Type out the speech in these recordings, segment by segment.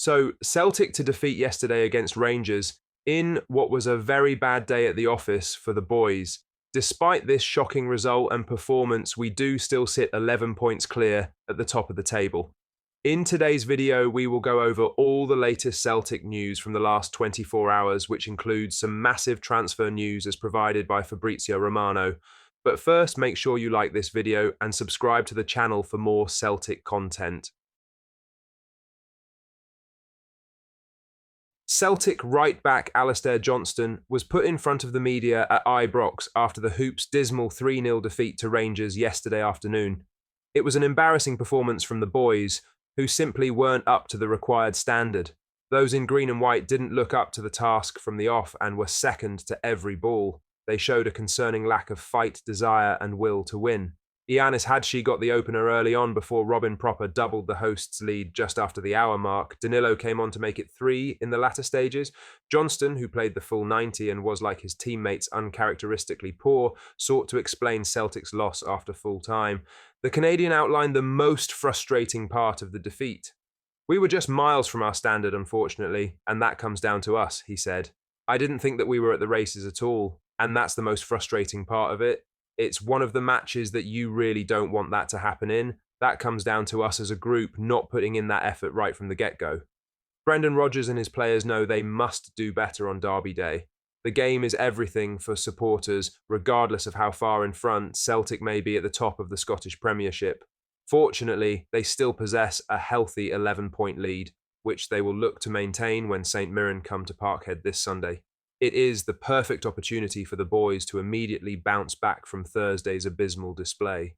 So, Celtic to defeat yesterday against Rangers in what was a very bad day at the office for the boys. Despite this shocking result and performance, we do still sit 11 points clear at the top of the table. In today's video, we will go over all the latest Celtic news from the last 24 hours, which includes some massive transfer news as provided by Fabrizio Romano. But first, make sure you like this video and subscribe to the channel for more Celtic content. Celtic right-back Alistair Johnston was put in front of the media at Ibrox after the Hoops' dismal 3-0 defeat to Rangers yesterday afternoon. It was an embarrassing performance from the boys, who simply weren't up to the required standard. Those in green and white didn't look up to the task from the off and were second to every ball. They showed a concerning lack of fight, desire and will to win. Ianis Hadji got the opener early on before Robin Proper doubled the hosts' lead just after the hour mark. Danilo came on to make it 3 in the latter stages. Johnston, who played the full 90 and was like his teammates uncharacteristically poor, sought to explain Celtic's loss after full time. The Canadian outlined the most frustrating part of the defeat. "We were just miles from our standard, unfortunately, and that comes down to us," he said. "I didn't think that we were at the races at all, and that's the most frustrating part of it. It's one of the matches that you really don't want that to happen in. That comes down to us as a group not putting in that effort right from the get-go." Brendan Rodgers and his players know they must do better on Derby Day. The game is everything for supporters, regardless of how far in front Celtic may be at the top of the Scottish Premiership. Fortunately, they still possess a healthy 11-point lead, which they will look to maintain when St Mirren come to Parkhead this Sunday. It is the perfect opportunity for the boys to immediately bounce back from Thursday's abysmal display.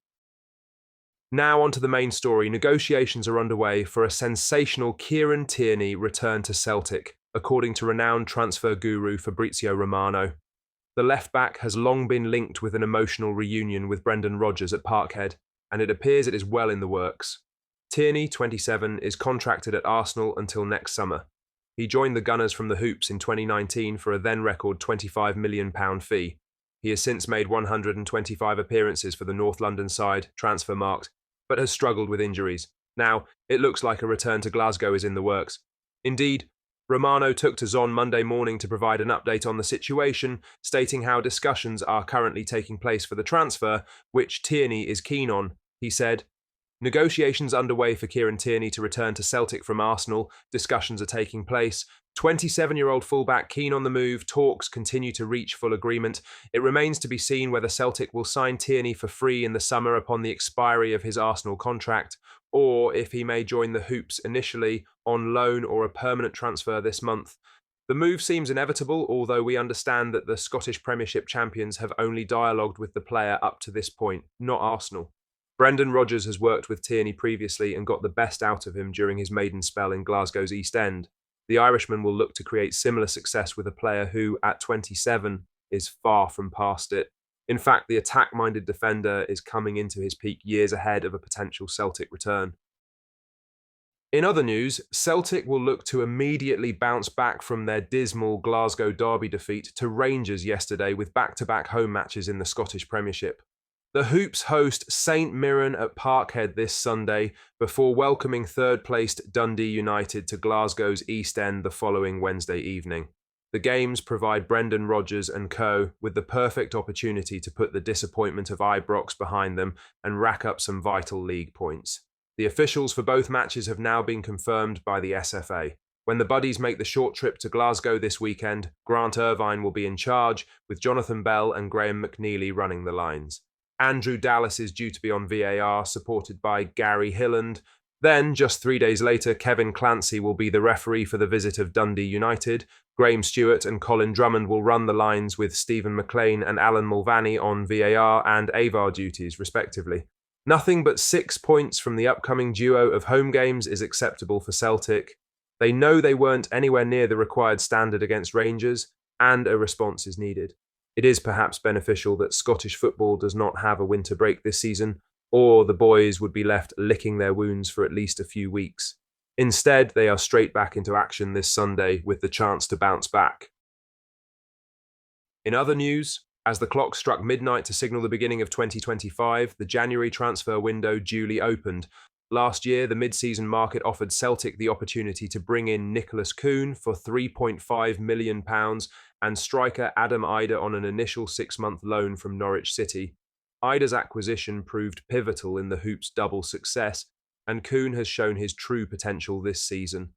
Now onto the main story. Negotiations are underway for a sensational Kieran Tierney return to Celtic, according to renowned transfer guru Fabrizio Romano. The left-back has long been linked with an emotional reunion with Brendan Rodgers at Parkhead, and it appears it is well in the works. Tierney, 27, is contracted at Arsenal until next summer. He joined the Gunners from the Hoops in 2019 for a then-record £25 million fee. He has since made 125 appearances for the North London side, transfer-marked, but has struggled with injuries. Now, it looks like a return to Glasgow is in the works. Indeed, Romano took to Zon Monday morning to provide an update on the situation, stating how discussions are currently taking place for the transfer, which Tierney is keen on. He said, "Negotiations underway for Kieran Tierney to return to Celtic from Arsenal. Discussions are taking place. 27-year-old fullback keen on the move. Talks continue to reach full agreement. It remains to be seen whether Celtic will sign Tierney for free in the summer upon the expiry of his Arsenal contract, or if he may join the Hoops initially on loan or a permanent transfer this month. The move seems inevitable, although we understand that the Scottish Premiership champions have only dialogued with the player up to this point, not Arsenal. Brendan Rodgers has worked with Tierney previously and got the best out of him during his maiden spell in Glasgow's East End. The Irishman will look to create similar success with a player who, at 27, is far from past it. In fact, the attack-minded defender is coming into his peak years ahead of a potential Celtic return. In other news, Celtic will look to immediately bounce back from their dismal Glasgow Derby defeat to Rangers yesterday with back-to-back home matches in the Scottish Premiership. The Hoops host St Mirren at Parkhead this Sunday before welcoming third-placed Dundee United to Glasgow's East End the following Wednesday evening. The games provide Brendan Rodgers and co. with the perfect opportunity to put the disappointment of Ibrox behind them and rack up some vital league points. The officials for both matches have now been confirmed by the SFA. When the Buddies make the short trip to Glasgow this weekend, Grant Irvine will be in charge, with Jonathan Bell and Graham McNeely running the lines. Andrew Dallas is due to be on VAR, supported by Gary Hilland. Then, just 3 days later, Kevin Clancy will be the referee for the visit of Dundee United. Graham Stewart and Colin Drummond will run the lines with Stephen McLean and Alan Mulvaney on VAR and AVAR duties, respectively. Nothing but 6 points from the upcoming duo of home games is acceptable for Celtic. They know they weren't anywhere near the required standard against Rangers, and a response is needed. It is perhaps beneficial that Scottish football does not have a winter break this season, or the boys would be left licking their wounds for at least a few weeks. Instead, they are straight back into action this Sunday with the chance to bounce back. In other news, as the clock struck midnight to signal the beginning of 2025, the January transfer window duly opened. Last year, the mid-season market offered Celtic the opportunity to bring in Nicholas Kuhn for £3.5 million and striker Adam Ida on an initial 6-month loan from Norwich City. Ida's acquisition proved pivotal in the Hoops' double success, and Kuhn has shown his true potential this season.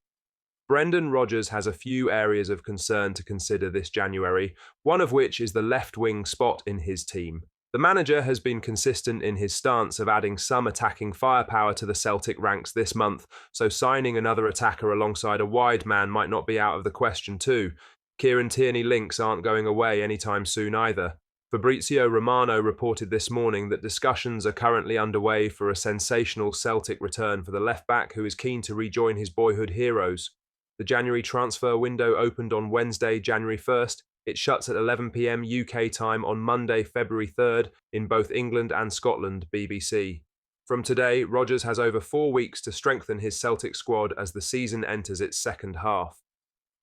Brendan Rodgers has a few areas of concern to consider this January, one of which is the left-wing spot in his team. The manager has been consistent in his stance of adding some attacking firepower to the Celtic ranks this month, so signing another attacker alongside a wide man might not be out of the question too. Kieran Tierney links aren't going away anytime soon either. Fabrizio Romano reported this morning that discussions are currently underway for a sensational Celtic return for the left-back who is keen to rejoin his boyhood heroes. The January transfer window opened on Wednesday, January 1st. It shuts at 11 p.m. UK time on Monday, February 3rd in both England and Scotland, BBC. From today, Rodgers has over 4 weeks to strengthen his Celtic squad as the season enters its second half.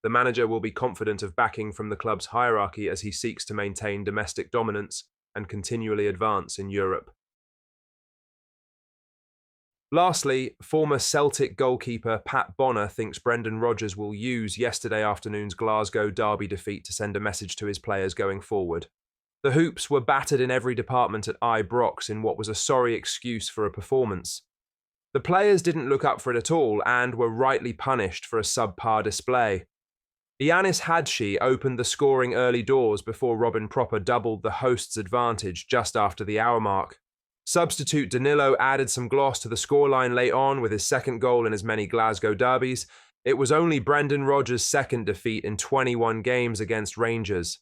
The manager will be confident of backing from the club's hierarchy as he seeks to maintain domestic dominance and continually advance in Europe. Lastly, former Celtic goalkeeper Pat Bonner thinks Brendan Rodgers will use yesterday afternoon's Glasgow derby defeat to send a message to his players going forward. The Hoops were battered in every department at Ibrox in what was a sorry excuse for a performance. The players didn't look up for it at all and were rightly punished for a subpar display. Ianis Hadji opened the scoring early doors before Robin Proper doubled the hosts' advantage just after the hour mark. Substitute Danilo added some gloss to the scoreline late on with his second goal in as many Glasgow derbies. It was only Brendan Rodgers' second defeat in 21 games against Rangers.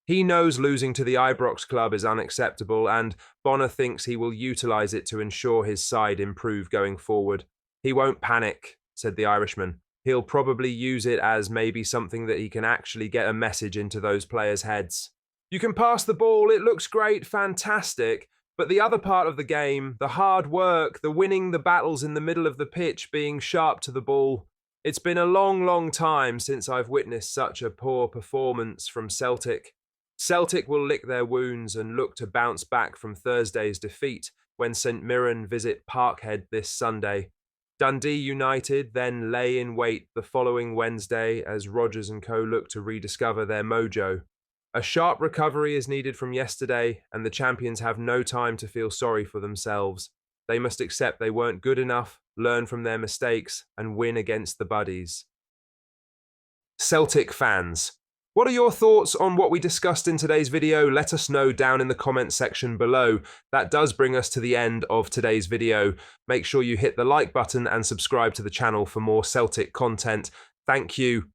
He knows losing to the Ibrox club is unacceptable, and Bonner thinks he will utilise it to ensure his side improve going forward. He won't panic, said the Irishman. He'll probably use it as maybe something that he can actually get a message into those players' heads. You can pass the ball, it looks great, fantastic. But the other part of the game, the hard work, the winning the battles in the middle of the pitch, being sharp to the ball, it's been a long, long time since I've witnessed such a poor performance from Celtic. Celtic will lick their wounds and look to bounce back from Thursday's defeat when St Mirren visit Parkhead this Sunday. Dundee United then lay in wait the following Wednesday as Rodgers and co look to rediscover their mojo. A sharp recovery is needed from yesterday, and the champions have no time to feel sorry for themselves. They must accept they weren't good enough, learn from their mistakes, and win against the buddies. Celtic fans, what are your thoughts on what we discussed in today's video? Let us know down in the comment section below. That does bring us to the end of today's video. Make sure you hit the like button and subscribe to the channel for more Celtic content. Thank you.